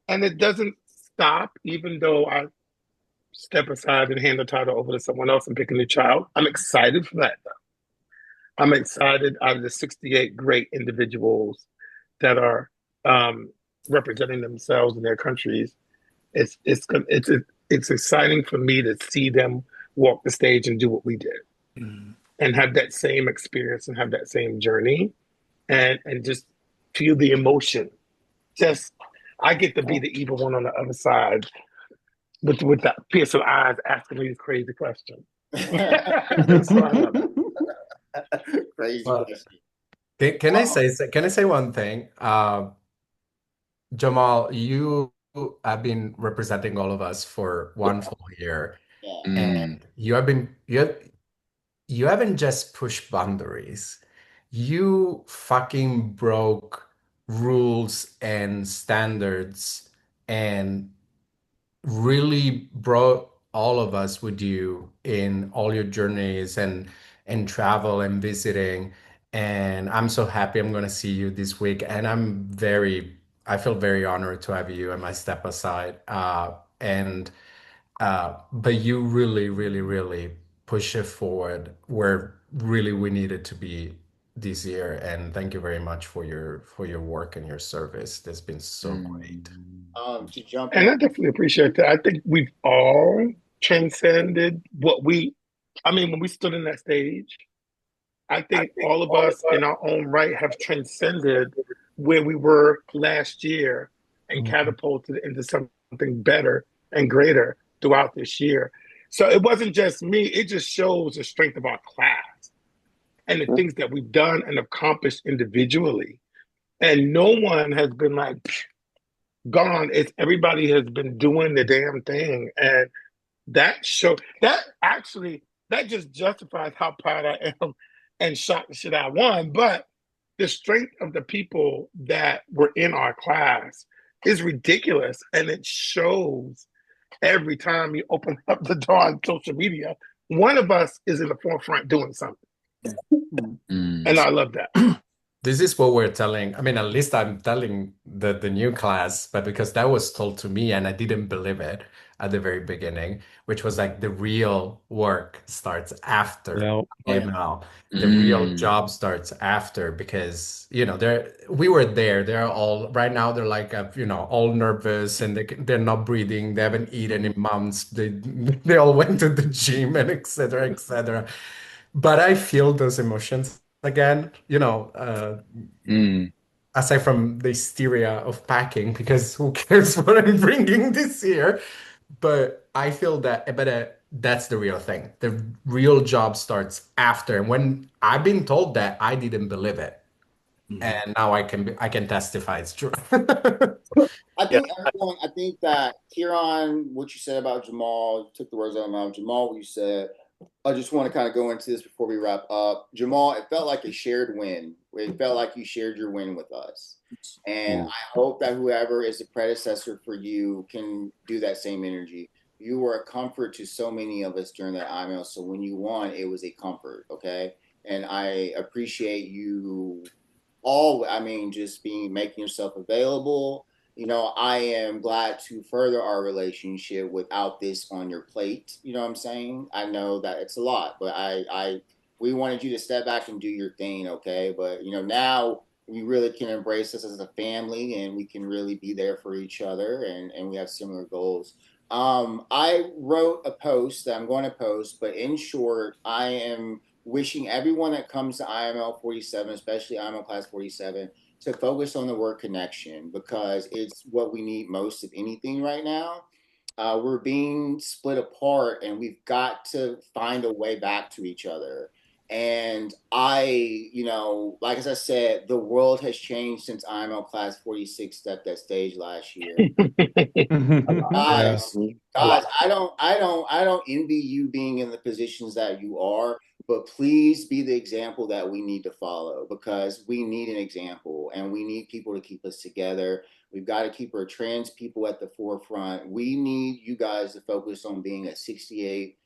and it doesn't stop. Even though I step aside and hand the title over to someone else and pick a new child, I'm excited for that. Though I'm excited out of the 68 great individuals that are representing themselves in their countries. It's exciting for me to see them walk the stage and do what we did, and have that same experience and have that same journey, and just feel the emotion just, I get to be the evil one on the other side with the piercing eyes asking me these crazy questions. So I love it. Crazy Well, question. can I say one thing? Jamal, you have been representing all of us for one full year, Yeah. and you haven't just pushed boundaries. You fucking broke rules and standards and really brought all of us with you in all your journeys and travel and visiting. And I'm so happy I'm going to see you this week. And I feel very honored to have you at my step aside. But you really, really, really push it forward where really we needed to be this year. And thank you very much for your work and your service. That's been so great. To jump And in. I definitely appreciate that. I think we've all transcended when we stood in that stage, I think all of us in our own right have transcended where we were last year and catapulted into something better and greater throughout this year. So it wasn't just me, it just shows the strength of our class and the things that we've done and accomplished individually. And no one has been like gone. It's everybody has been doing the damn thing. And that just justifies how proud I am and shocked the shit I won. But the strength of the people that were in our class is ridiculous. And it shows every time you open up the door on social media, one of us is in the forefront doing something. And I love that. This is what we're telling. I mean, at least I'm telling the new class, but because that was told to me and I didn't believe it at the very beginning, which was like the real work starts after IML. The real job starts after because, we were there. They're all right now. They're like, all nervous and they're not breathing. They haven't eaten in months. They all went to the gym and et cetera, et cetera. But I feel those emotions again, aside from the hysteria of packing, because who cares what I'm bringing this year? But I feel that's the real thing. The real job starts after. And when I've been told that, I didn't believe it. And now I can testify it's true. I think that Keron, what you said about Jamal, took the words out of my mouth. Jamal, what you said, I just want to kind of go into this before we wrap up. Jamal, it felt like a shared win. It felt like you shared your win with us. And I hope that whoever is the predecessor for you can do that same energy. You were a comfort to so many of us during that IML. So when you won, it was a comfort, okay? And I appreciate you just making yourself available. I am glad to further our relationship without this on your plate. You know what I'm saying? I know that it's a lot, but we wanted you to step back and do your thing, okay? But now we really can embrace this as a family and we can really be there for each other and we have similar goals. I wrote a post that I'm going to post, but in short, I am wishing everyone that comes to IML 47, especially IML Class 47, to focus on the word connection because it's what we need most of anything right now. We're being split apart and we've got to find a way back to each other. And like as I said, the world has changed since IML Class 46 stepped that stage last year. Guys, I don't envy you being in the positions that you are, but please be the example that we need to follow because we need an example and we need people to keep us together. We've got to keep our trans people at the forefront. We need you guys to focus on being a 68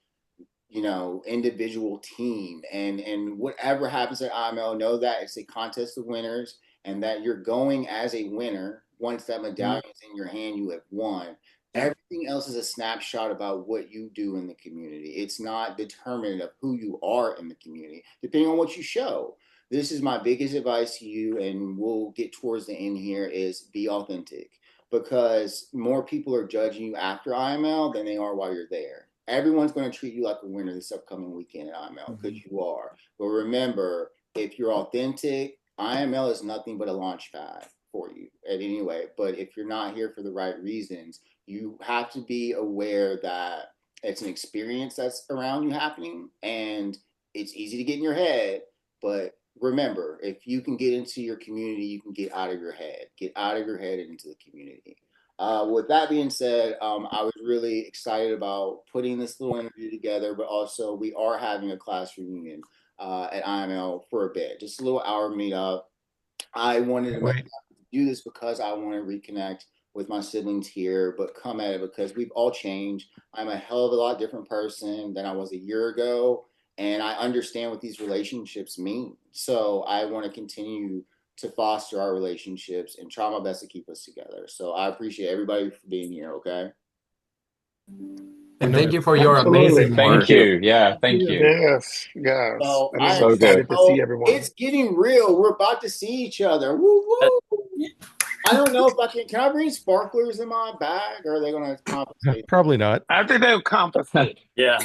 individual team and whatever happens at IML, know that it's a contest of winners and that you're going as a winner. Once that medallion is in your hand, you have won. Everything else is a snapshot about what you do in the community. It's not determinant of who you are in the community, depending on what you show. This is my biggest advice to you, and we'll get towards the end here, is be authentic because more people are judging you after IML than they are while you're there. Everyone's going to treat you like a winner this upcoming weekend at IML because you are. But remember, if you're authentic, IML is nothing but a launch pad. for you in any way. But if you're not here for the right reasons, you have to be aware that it's an experience that's around you happening, and it's easy to get in your head. But remember, if you can get into your community, you can get out of your head. Get out of your head and into the community. With that being said, I was really excited about putting this little interview together, but also we are having a class reunion at IML for a bit, just a little hour meetup. I wanted to do this because I want to reconnect with my siblings here, but come at it because we've all changed. I'm a hell of a lot different person than I was a year ago, and I understand what these relationships mean. So I want to continue to foster our relationships and try my best to keep us together. So I appreciate everybody for being here, okay? And thank you for your amazing work. Thank you. Yeah, thank you. Yes, yes. So I'm so excited good. to see everyone. It's getting real. We're about to see each other. Woo woo. I don't know if I can I bring sparklers in my bag, or are they going to compensate? Probably not. I think they'll compensate. Yeah.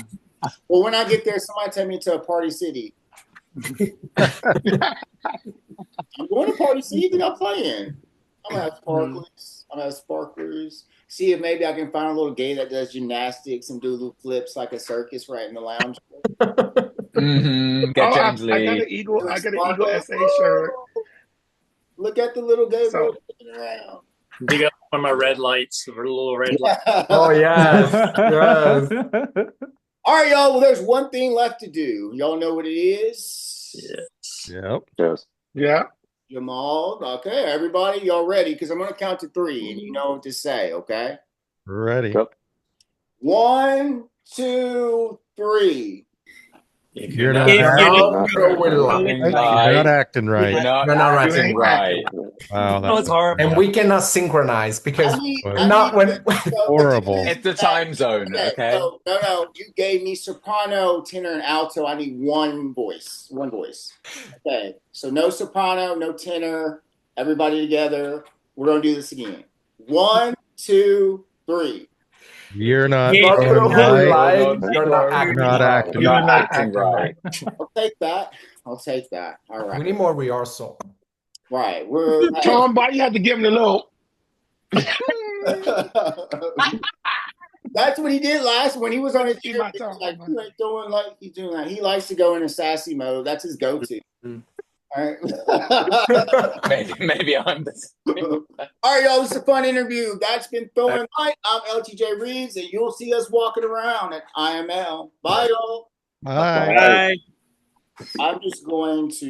Well, when I get there, somebody take me to a Party City. I'm going to Party City. You think I'm playing? I'm going to have sparklers. I'm going to have sparklers. See if maybe I can find a little gay that does gymnastics and do little flips like a circus right in the lounge. Get James Lee. I got an Eagle SA shirt. Look at the little gay boy looking around. Dig up one of my red lights, the little red light. Oh, yes. Yes. All right, y'all. Well, there's one thing left to do. Y'all know what it is? Yes. Yep. Yes. Yeah. Jamal. Okay, everybody, y'all ready? Because I'm going to count to 3, and you know what to say, okay? Ready. Yep. 1, 2, 3. You're not acting right. You're not acting right. Wow, That's horrible. And we cannot synchronize because horrible. It's the time zone, okay? No. You gave me soprano, tenor, and alto. I need one voice. One voice. Okay. So no soprano, no tenor. Everybody together. We're gonna do this again. 1, 2, 3. You're not You're not acting right. I'll take that. All right. We need more rehearsal. Right. We're Tom, why you have to give him the little? That's what he did last when he was on his trip. Like, you ain't doing like he's doing that. He likes to go in a sassy mode. That's his go-to. All right. maybe I'm all right, y'all. This is a fun interview. That's been Throwing Light. I'm LTJ Reeves, and you'll see us walking around at IML. Bye, y'all. Bye. I'm just going to